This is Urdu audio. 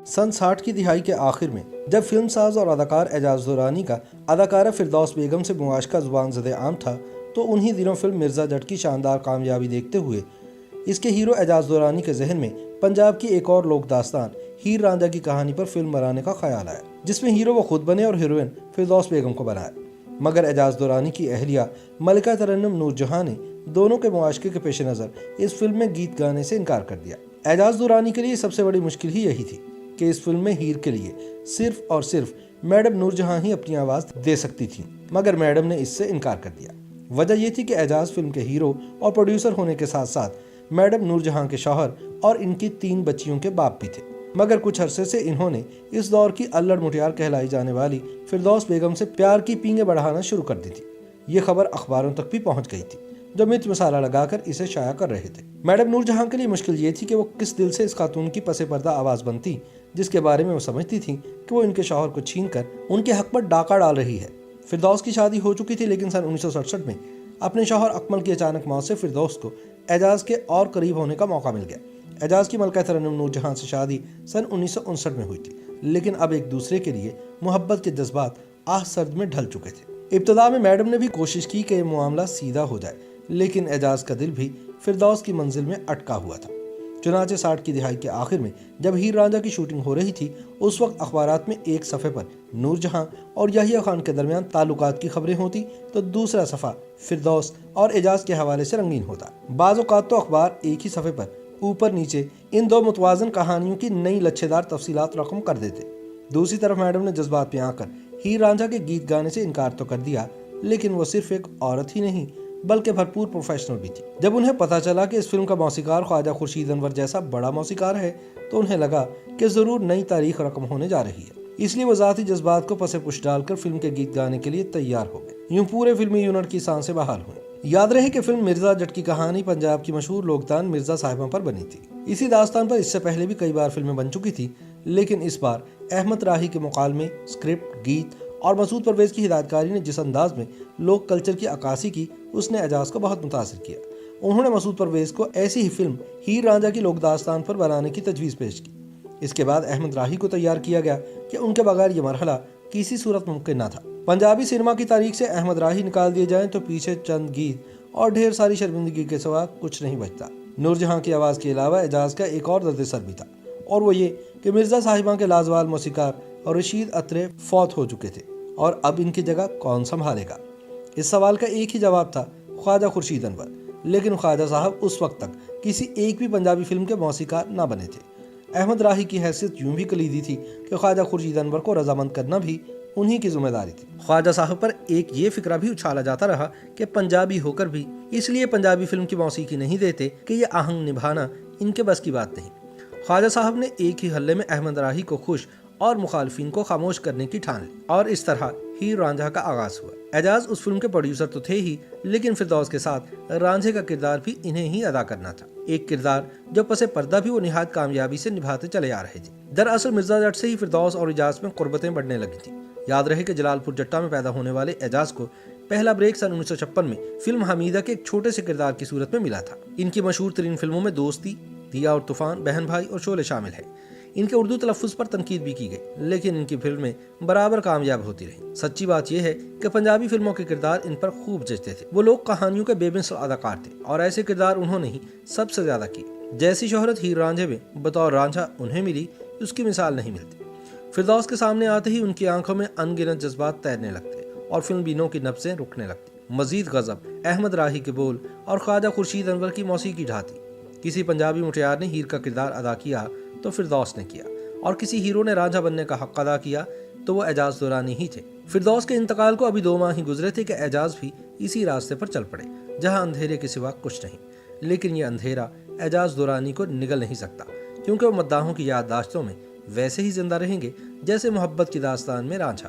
سن 60 کی دہائی کے آخر میں جب فلم ساز اور اداکار اعجاز درانی کا اداکارہ فردوس بیگم سے مواشقہ زبان زد عام تھا تو انہی دنوں فلم مرزا جٹ کی شاندار کامیابی دیکھتے ہوئے اس کے ہیرو اعجاز درانی کے ذہن میں پنجاب کی ایک اور لوک داستان ہیر رانجھا کی کہانی پر فلم بنانے کا خیال آیا، جس میں ہیرو وہ خود بنے اور ہیروئن فردوس بیگم کو بنایا۔ مگر اعجاز درانی کی اہلیہ ملکہ ترنم نور جہاں نے دونوں کے مواشقے کے پیش نظر اس فلم میں گیت گانے سے انکار کر دیا۔ اعجاز درانی کے لیے سب سے بڑی مشکل ہی یہی تھی کہ اس فلم میں ہیر کے لیے صرف اور صرف میڈم نور جہاں ہی اپنی آواز دے سکتی تھیں، مگر میڈم نے اس سے انکار کر دیا۔ وجہ یہ تھی کہ اعجاز فلم کے ہیرو اور پروڈیوسر ہونے کے ساتھ ساتھ میڈم نور جہاں کے شوہر اور ان کی 3 بچیوں کے باپ بھی تھے، مگر کچھ عرصے سے انہوں نے اس دور کی الڑ مٹیار کہلائی جانے والی فردوس بیگم سے پیار کی پینگیں بڑھانا شروع کر دی تھی۔ یہ خبر اخباروں تک بھی پہنچ گئی تھی، جو مرچ مسالہ لگا کر اسے شائع کر رہے تھے۔ میڈم نور جہاں کے لیے مشکل یہ تھی کہ وہ کس دل سے اس خاتون کی پس پردہ آواز بنتی جس کے بارے میں وہ سمجھتی تھی کہ وہ ان کے شوہر کو چھین کر ان کے حق پر ڈاکہ ڈال رہی ہے۔ فردوس کی شادی ہو چکی تھی، لیکن سن 1967 میں اپنے شوہر اکمل کی اچانک موت سے فردوس کو اعجاز کے اور قریب ہونے کا موقع مل گیا۔ اعجاز کی ملکہ ترنم نور جہاں سے شادی سن 1959 میں ہوئی تھی، لیکن اب ایک دوسرے کے لیے محبت کے جذبات آہ سرد میں ڈھل چکے تھے۔ ابتدا میں میڈم نے بھی کوشش کی کہ یہ معاملہ سیدھا ہو جائے، لیکن اعجاز کا دل بھی فردوس کی منزل میں اٹکا ہوا تھا۔ چنانچہ 60 کی دہائی کے آخر میں جب ہیر رانجھا کی شوٹنگ ہو رہی تھی، اس وقت اخبارات میں ایک صفحے پر نور جہاں اور یحییٰ خان کے درمیان تعلقات کی خبریں ہوتی تو دوسرا صفحہ فردوس اور اعجاز کے حوالے سے رنگین ہوتا۔ بعض اوقات تو اخبار ایک ہی صفحے پر اوپر نیچے ان 2 متوازن کہانیوں کی نئی لچھےدار تفصیلات رقم کر دیتے۔ دوسری طرف میڈم نے جذبات میں آ کر ہیر رانجھا کے گیت گانے سے انکار تو کر دیا، لیکن وہ صرف ایک عورت ہی نہیں بلکہ بھرپور پروفیشنل بھی تھی۔ جب انہیں پتہ چلا کہ اس فلم کا موسیقار خواجہ خورشید انور جیسا بڑا موسیقار ہے تو انہیں لگا کہ ضرور نئی تاریخ رقم ہونے جا رہی ہے، اس لیے وہ ذاتی جذبات کو پس پش ڈال کر فلم کے گیت گانے کے لیے تیار ہو گئے۔ یوں پورے فلمی یونٹ کی سانسیں بحال ہوئیں۔ یاد رہے کہ فلم مرزا جٹ کی کہانی پنجاب کی مشہور لوکدان مرزا صاحبہ پر بنی تھی۔ اسی داستان پر اس سے پہلے بھی کئی بار فلمیں بن چکی تھی، لیکن اس بار احمد راہی کے مکالمے، اسکرپٹ، گیت اور مسعود پرویز کی ہدایت کاری نے جس انداز میں لوک کلچر کی عکاسی کی، اس نے اعجاز کو بہت متاثر کیا۔ انہوں نے مسعود پرویز کو ایسی ہی فلم ہیر رانجھا کی لوک داستان پر بنانے کی تجویز پیش کی۔ اس کے بعد احمد راہی کو تیار کیا گیا کہ ان کے بغیر یہ مرحلہ کسی صورت ممکن نہ تھا۔ پنجابی سینما کی تاریخ سے احمد راہی نکال دیے جائیں تو پیچھے چند گیت اور ڈھیر ساری شرمندگی کے سوا کچھ نہیں بچتا۔ نور جہاں کی آواز کے علاوہ اعجاز کا ایک اور درد سر بھی تھا، اور وہ یہ کہ مرزا صاحبہ کے لازوال موسیقار اور رشید اترے فوت ہو چکے تھے، اور اب ان کی جگہ کون سنبھالے گا؟ اس سوال کا ایک ہی جواب تھا، خواجہ خورشید انور، لیکن خواجہ صاحب اس وقت تک کسی ایک بھی پنجابی فلم کے موسیقار نہ بنے تھے۔ احمد راہی کی حیثیت یوں بھی کلیدی تھی کہ خواجہ خورشید انور کو رضامند کرنا بھی انہی کی ذمہ داری تھی۔ خواجہ صاحب پر ایک یہ فکرہ بھی اچھالا جاتا رہا کہ پنجابی ہو کر بھی اس لیے پنجابی فلم کی موسیقی نہیں دیتے کہ یہ آہنگ نبھانا ان کے بس کی بات نہیں۔ خواجہ صاحب نے ایک ہی حلے میں احمد راہی کو خوش اور مخالفین کو خاموش کرنے کی ٹھان لی، اور اس طرح ہیر رانجھا کا آغاز ہوا۔ اعجاز اس فلم کے پروڈیوسر تو تھے ہی، لیکن فردوس کے ساتھ رانجھے کا کردار بھی انہیں ہی ادا کرنا تھا، ایک کردار جو پس پردہ بھی وہ نہایت کامیابی سے نبھاتے چلے آ رہے تھے۔ دراصل مرزا جٹ سے ہی فردوس اور اعجاز میں قربتیں بڑھنے لگی تھیں۔ یاد رہے کہ جلال پور جٹا میں پیدا ہونے والے اعجاز کو پہلا بریک سن 1956 میں فلم حمیدہ کے ایک چھوٹے سے کردار کی صورت میں ملا تھا۔ ان کی مشہور ترین فلموں میں دوستی، دیا اور طوفان، بہن بھائی اور شعلے شامل ہیں۔ ان کے اردو تلفظ پر تنقید بھی کی گئی، لیکن ان کی فلمیں برابر کامیاب ہوتی رہیں۔ سچی بات یہ ہے کہ پنجابی فلموں کے کردار ان پر خوب جچتے تھے۔ وہ لوگ کہانیوں کے بے مثل اداکار تھے، اور ایسے کردار انہوں نے ہی سب سے زیادہ کیے۔ جیسی شہرت ہیر رانجھے میں بطور رانجھا انہیں ملی، اس کی مثال نہیں ملتی۔ فردوس کے سامنے آتے ہی ان کی آنکھوں میں ان گنت جذبات تیرنے لگتے اور فلم بینوں کی نبضیں رکنے لگتی۔ مزید غضب احمد راہی کے بول اور خواجہ خورشید انور کی موسیقی ڈھاتی۔ کسی پنجابی مٹیار نے ہیر کا کردار ادا کیا تو فردوس نے کیا، اور کسی ہیرو نے رانجھا بننے کا حق ادا کیا تو وہ اعجاز درانی ہی تھے۔ فردوس کے انتقال کو ابھی 2 ماہ ہی گزرے تھے کہ اعجاز بھی اسی راستے پر چل پڑے جہاں اندھیرے کے سوا کچھ نہیں، لیکن یہ اندھیرا اعجاز درانی کو نگل نہیں سکتا، کیونکہ وہ مداحوں کی یادداشتوں میں ویسے ہی زندہ رہیں گے جیسے محبت کی داستان میں رانجھا۔